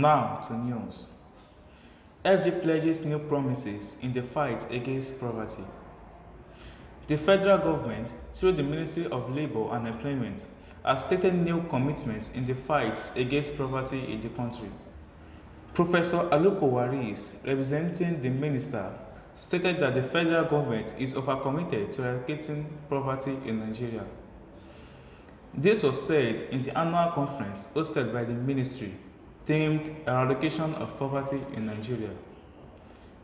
Now to news. FG pledges new promises in the fight against poverty. The federal government, through the Ministry of Labour and Employment, has stated new commitments in the fight against poverty in the country. Professor Aluko Waris, representing the minister, stated that the federal government is overcommitted to eradicating poverty in Nigeria. This was said in the annual conference hosted by the ministry themed Eradication of Poverty in Nigeria.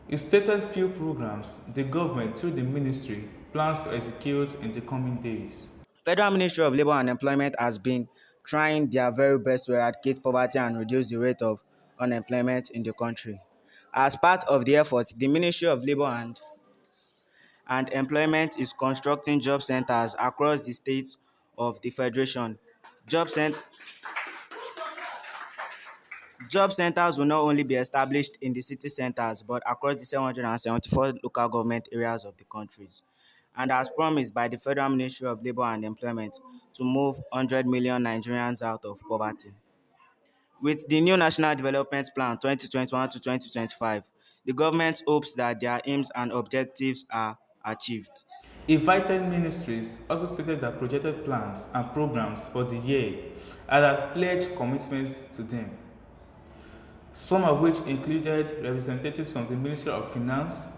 It stated few programs the government through the ministry plans to execute in the coming days. Federal Ministry of Labour and Employment has been trying their very best to eradicate poverty and reduce the rate of unemployment in the country. As part of the effort, the Ministry of Labour and Employment is constructing job centers across the states of the Federation. Job, cent- Job centers will not only be established in the city centers but across the 774 local government areas of the countries. And as promised by the Federal Ministry of Labour and Employment to move 100 million Nigerians out of poverty. With the new National Development Plan 2021 to 2025, the government hopes that their aims and objectives are achieved. Invited ministries also stated that projected plans and programs for the year had pledged commitments to them, some of which included representatives from the Ministry of Finance,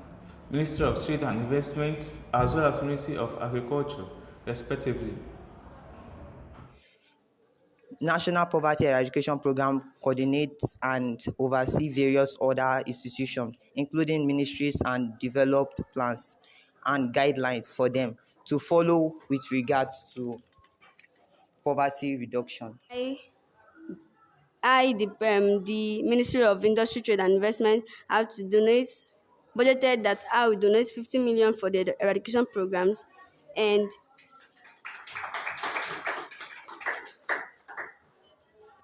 Ministry of Trade and Investment, as well as Ministry of Agriculture, respectively. National Poverty Eradication Program coordinates and oversees various other institutions, including ministries, and developed plans and guidelines for them to follow with regards to poverty reduction. The Ministry of Industry, Trade and Investment have to donate, budgeted that I will donate 50 million for the eradication programs and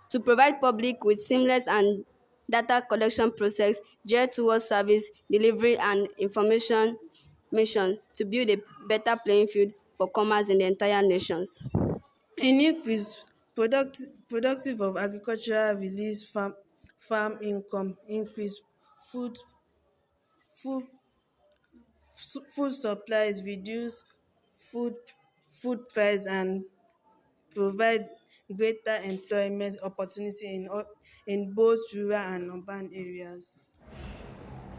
to provide public with seamless and data collection process geared towards service delivery and information mission to build a better playing field for commerce in the entire nations. In increase productive of agricultural release farm income increase food food food supplies reduce food food price and provide greater employment opportunity in both rural and urban areas.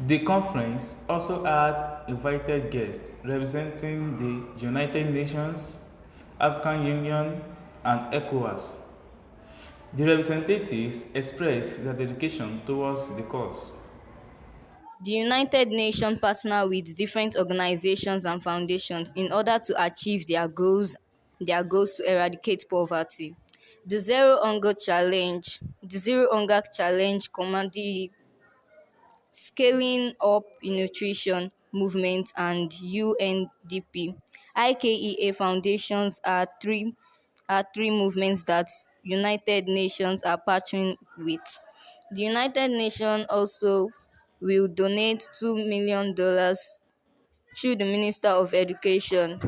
The conference also had invited guests representing the United Nations, African Union, and ECOWAS. The representatives expressed their dedication towards the cause. The United Nations partner with different organizations and foundations in order to achieve their goals to eradicate poverty. The Zero Hunger Challenge command the Scaling Up Nutrition Movement and UNDP. IKEA foundations are three movements that United Nations are partnering with. The United Nations also will donate $2 million through the Minister of Education.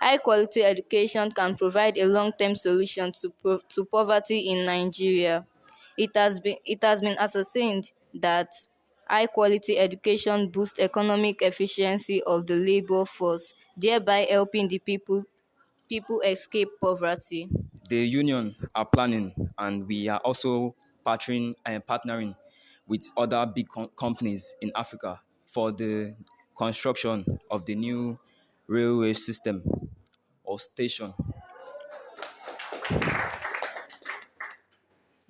High quality education can provide a long-term solution to poverty in Nigeria. It has been ascertained that high quality education boosts economic efficiency of the labor force, thereby helping the people escape poverty. The union are planning, and we are also partnering with other big companies in Africa for the construction of the new railway system or station.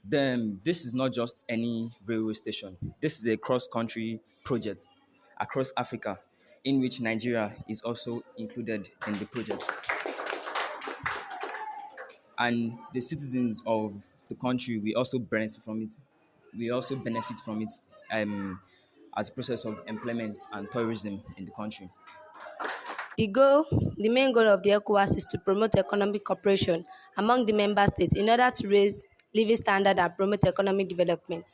Then this is not just any railway station. This is a cross-country project across Africa, in which Nigeria is also included in the project. And the citizens of the country we also benefit from it. We also benefit from it as a process of employment and tourism in the country. The main goal of the ECOWAS is to promote economic cooperation among the member states in order to raise living standard and promote economic development.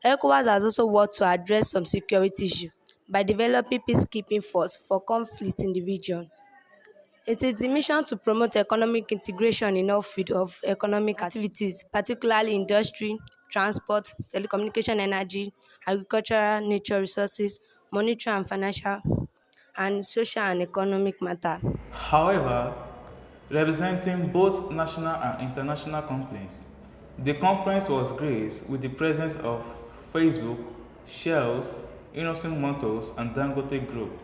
ECOWAS has also worked to address some security issues by developing peacekeeping force for conflict in the region. It is the mission to promote economic integration in all fields of economic activities, particularly industry, transport, telecommunication, energy, agricultural, nature resources, monetary and financial, and social and economic matter. However, representing both national and international companies, the conference was graced with the presence of Facebook, Shells, Innocent Motors, and Dangote Group.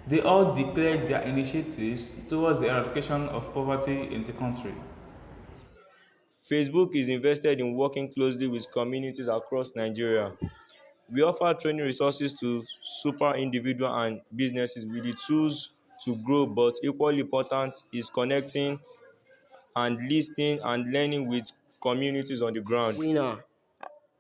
They all declared their initiatives towards the eradication of poverty in the country. Facebook is invested in working closely with communities across Nigeria. We offer training resources to super individuals and businesses with the tools to grow, but equally important is connecting and listening and learning with communities on the ground. Winner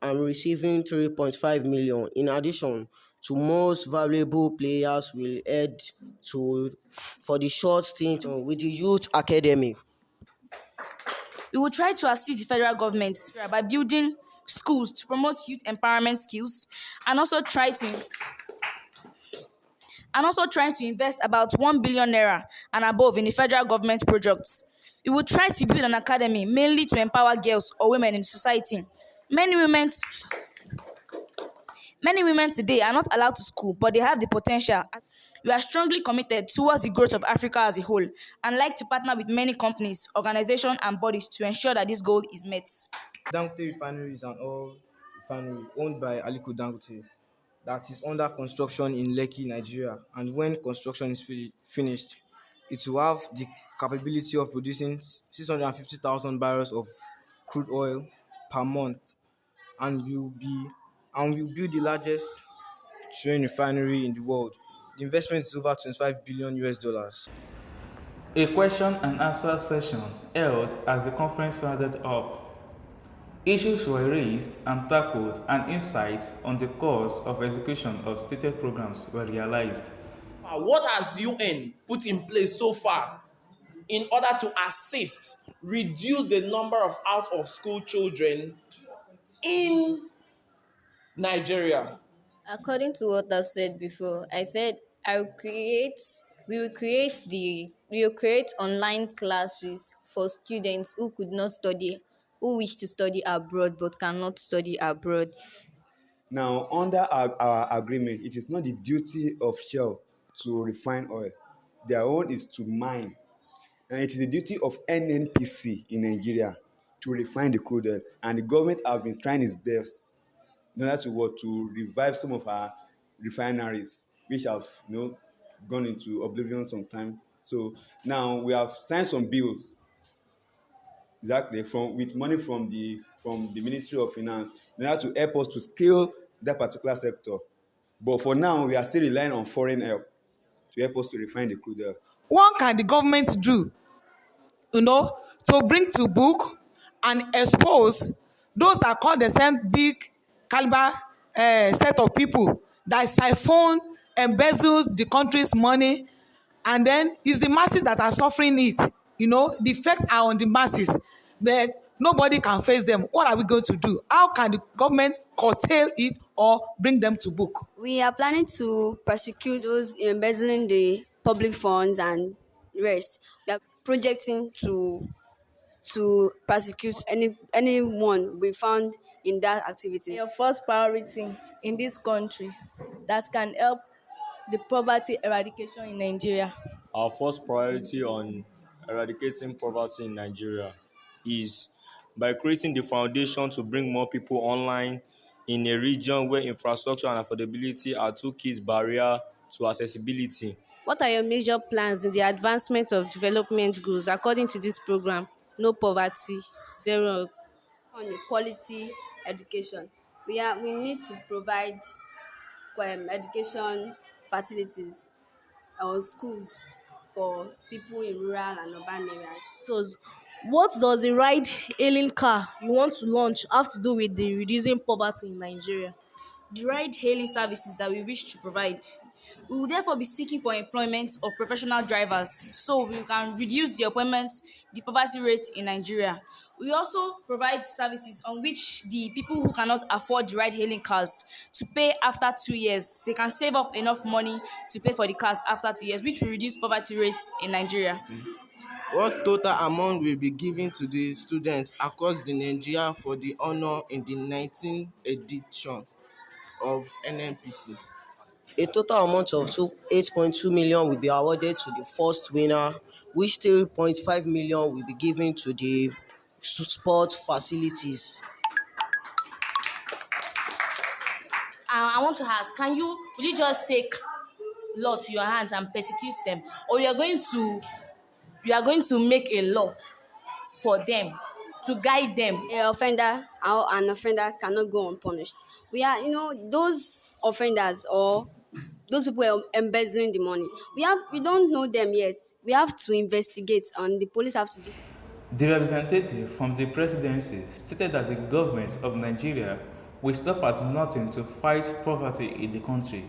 and receiving 3.5 million. In addition to most valuable players will head to for the short stint with the youth academy. We will try to assist the federal government by building schools to promote youth empowerment skills and also trying to invest about 1 billion naira and above in the federal government projects. We will try to build an academy mainly to empower girls or women in society. Many women Many women today are not allowed to school, but they have the potential. We are strongly committed towards the growth of Africa as a whole and like to partner with many companies, organizations, and bodies to ensure that this goal is met. Dangote Refinery is an oil refinery owned by Aliko Dangote that is under construction in Lekki, Nigeria. And when construction is finished, it will have the capability of producing 650,000 barrels of crude oil per month, and will build the largest train refinery in the world. The investment is over 25 billion US dollars. A question and answer session held as the conference rounded up. Issues were raised and tackled, and insights on the course of execution of stated programs were realized. What has UN put in place so far in order to assist reduce the number of out of school children in Nigeria? According to what I've said before, I said I will create we will create online classes for students who could not study, who wish to study abroad but cannot study abroad. Now, under our agreement, it is not the duty of Shell to refine oil. Their own is to mine. And it is the duty of NNPC in Nigeria to refine the crude oil. And the government have been trying its best in order to what, to revive some of our refineries, which have gone into oblivion sometime. So now we have signed some bills, exactly, from with money from the Ministry of Finance in order to help us to scale that particular sector. But for now, we are still relying on foreign help to help us to refine the crude oil. What can the government do, to bring to book and expose those that call themselves big caliber set of people that siphon, embezzles the country's money, and then it's the masses that are suffering it. The effects are on the masses, but nobody can face them. What are we going to do? How can the government curtail it or bring them to book? We are planning to prosecute those embezzling the public funds and rest. We are projecting to prosecute anyone we found in that activities. Your first priority in this country that can help the poverty eradication in Nigeria. Our first priority on eradicating poverty in Nigeria is by creating the foundation to bring more people online in a region where infrastructure and affordability are two key barriers to accessibility. What are your major plans in the advancement of development goals according to this program? No poverty, zero. On the quality education, we need to provide education facilities or schools for people in rural and urban areas. So, what does the ride-hailing car you want to launch have to do with the reducing poverty in Nigeria? The ride hailing services that we wish to provide. We will therefore be seeking for employment of professional drivers so we can reduce the poverty rate in Nigeria. We also provide services on which the people who cannot afford the ride-hailing cars to pay after 2 years. They can save up enough money to pay for the cars after 2 years, which will reduce poverty rates in Nigeria. What total amount will be given to the students across the Nigeria for the honor in the 19th edition of NNPC? A total amount of 8.2 million will be awarded to the first winner, which 3.5 million will be given to the sport facilities. I want to ask, will you just take law to your hands and persecute them, or you are going to make a law for them to guide them? A offender or an offender cannot go unpunished. We are, those offenders or those people who are embezzling the money. We don't know them yet. We have to investigate, and the police have to do. The representative from the presidency stated that the government of Nigeria will stop at nothing to fight poverty in the country.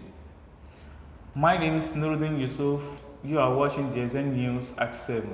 My name is Nuruddin Yusuf. You are watching GSN News at 7.